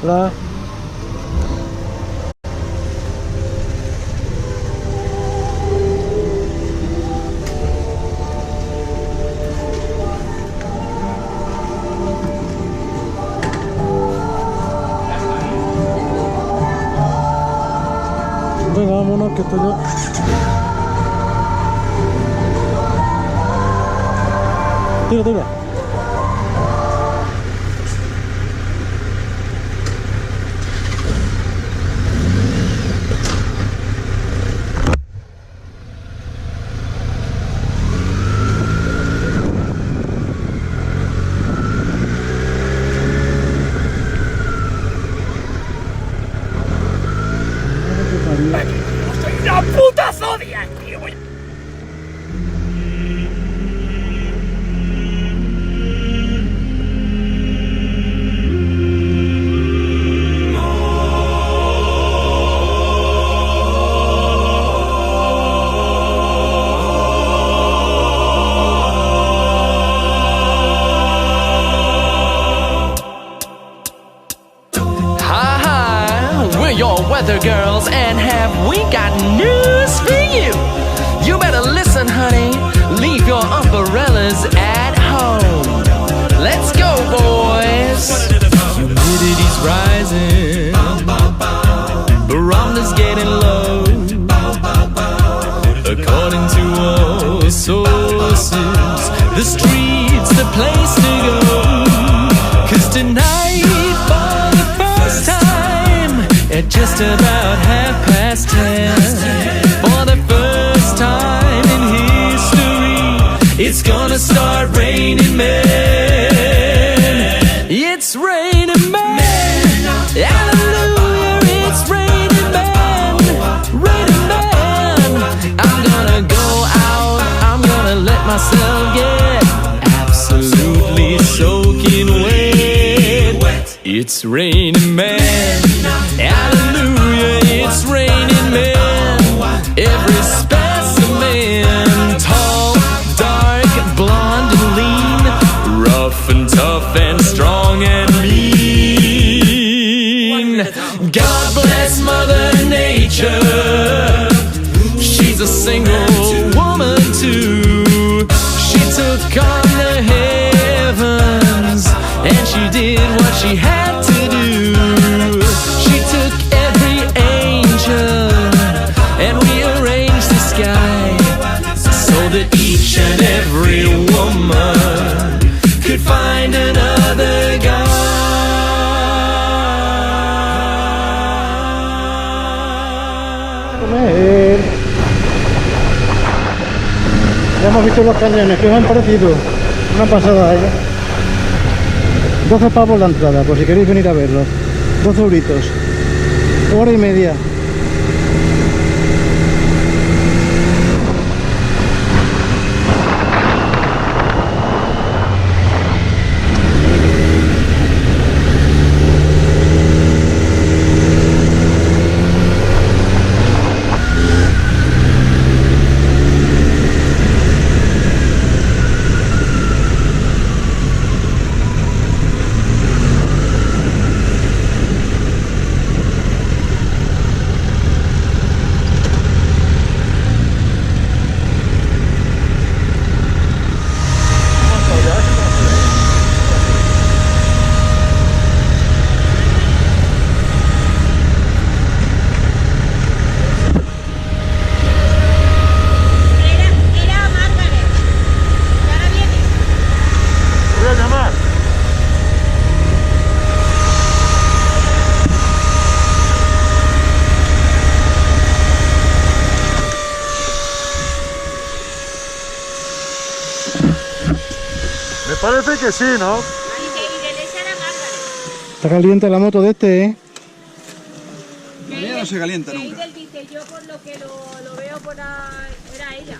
Hola. Venga, vámonos, que estoy yo. Tira, tira. ¡Una puta Zodiac, tío! Your weather girls, and have we got news for you? You better listen, honey. Leave your umbrellas at home. Let's go, boys. Humidity's rising. Barometer's getting low. According to all sources, the street's the place to go. 'Cause tonight, for the first time, at just about 10:30, for the first time in history, it's gonna start raining men. It's raining men. Hallelujah, it's raining men. Raining men. I'm gonna go out, I'm gonna let myself get absolutely soaking wet. It's raining men. Hallelujah, it's raining men. Every specimen, tall, dark, blonde and lean, rough and tough and strong and mean. God bless Mother Nature. She's a single woman too. She took on the heavens and she did what she had to do. She took every angel and rearranged the sky so that each and every woman could find another guy. Ya hemos visto los cañones, que os han parecido una pasada, 12 pavos la entrada, por si queréis venir a verlos. 12 euritos, hora y media. Me parece que sí, ¿no? Está caliente la moto de este, ¿eh? La mía no se calienta nunca. Dice, yo por lo que lo veo por ahí, era ella.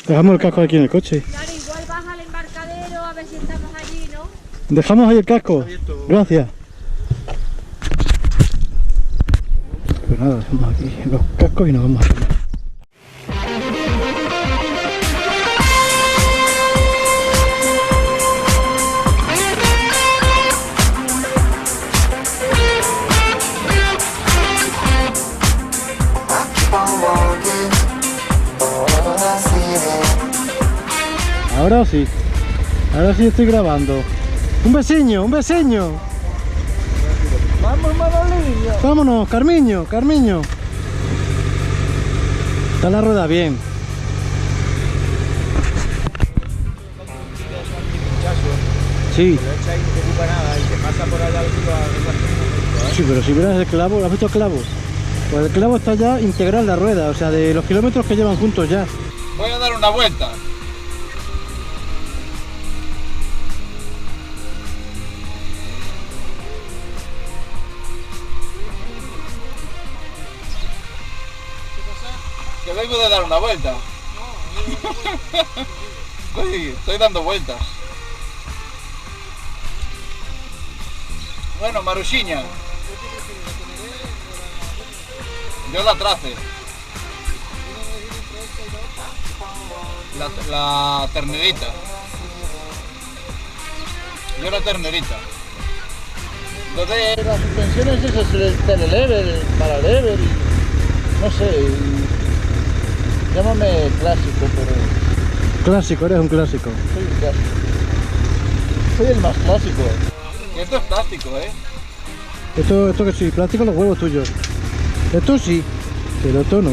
Dejamos el casco aquí en el coche. Claro, igual vas al embarcadero a ver si estamos allí, ¿no? Dejamos ahí el casco. Gracias. Pues nada, dejamos aquí los cascos y nos vamos a comer. Ahora sí. Ahora sí estoy grabando. Un vecino, un vecino. Vamos, Manolillo. Vámonos, Carmiño, Carmiño. Está la rueda bien. Sí. Sí, pero si vieras el clavo, ¿has visto el clavo? Pues el clavo está ya integral la rueda, o sea, de los kilómetros que llevan juntos ya. Voy a dar una vuelta. Que vengo de dar una vuelta. Estoy dando vueltas. Bueno, Maruxiña. Yo la trace. La ternerita. Yo la ternerita. Lo de las suspensiones esas, el telelever, para lever, no sé. Llámame clásico, pero Clásico, eres un clásico. soy un clásico. Soy el más clásico. Esto es plástico, Esto que sí, plástico los huevos tuyos. Esto sí, pero esto no.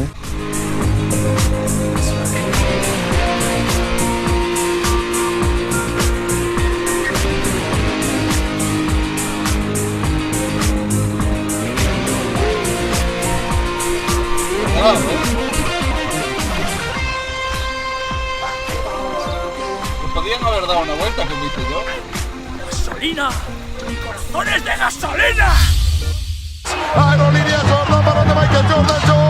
Pues podrían haber dado una vuelta como hice yo. ¡Gasolina! ¡Mi corazón es de gasolina! Aerolínea Jordan, balón de Michael Jordan, Jordan.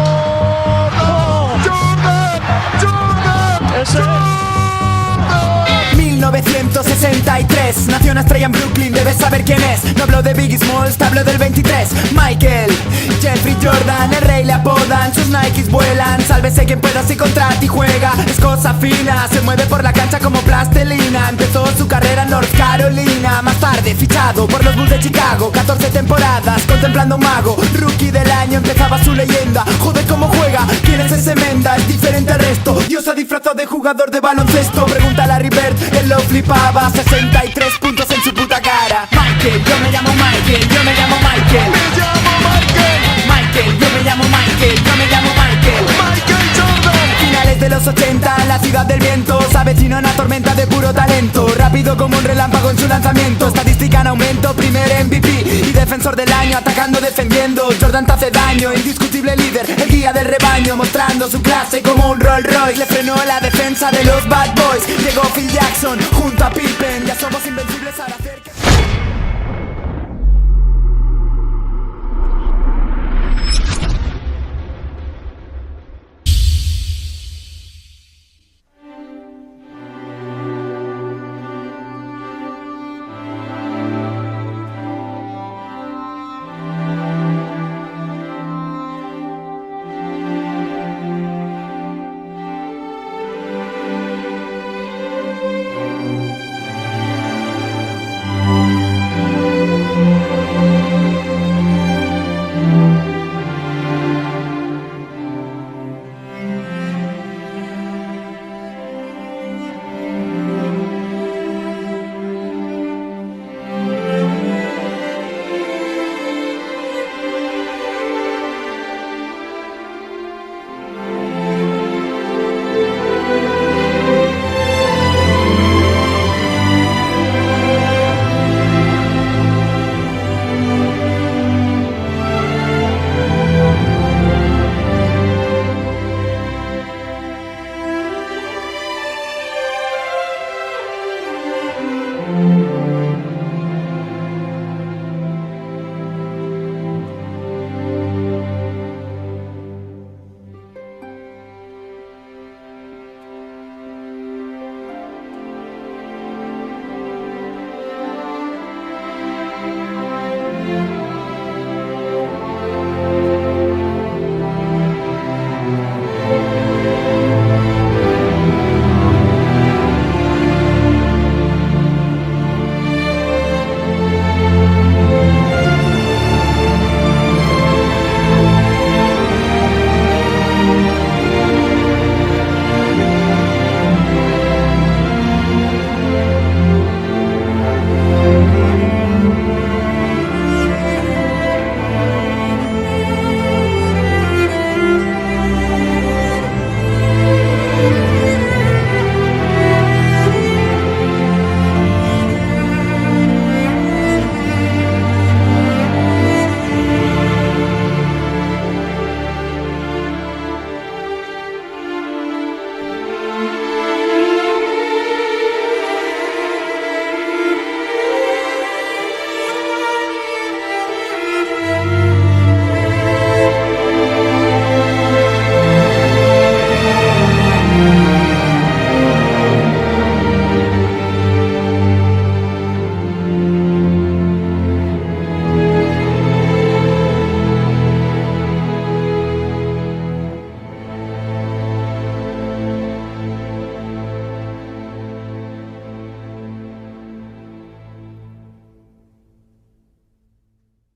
1963, nació una estrella en Brooklyn, debes saber quién es. No hablo de Biggie Smalls, te hablo del 23. Michael, Jeffrey Jordan, el rey le apodan, sus Nikes vuelan. Sálvese quien pueda si contra ti juega. Es cosa fina, se mueve por la cancha como plastelina. Empezó su carrera en North Carolina. Más tarde fichado por los Bulls de Chicago. 14 temporadas contemplando un mago. Rookie del año empezaba su leyenda. Joder cómo juega, quién es ese Menda. Es diferente al resto, Dios se disfrazó de jugador de baloncesto. Pregunta a Larry Bird, él lo flipaba. 63 puntos en su puta cara. Michael, yo me llamo Michael, yo me llamo Michael. Michael, yo me llamo Michael, yo me llamo Michael. Finales de los 80, la ciudad del viento se avecina una tormenta de puro talento. Rápido como un relámpago en su lanzamiento. Estadística en aumento, primer MVP y defensor del año, atacando, defendiendo. Jordan te hace daño, indiscutible líder, el guía del rebaño, mostrando su clase como un Rolls Royce. Le frenó la defensa de los Bad Boys. Llegó Phil Jackson junto a Pippen.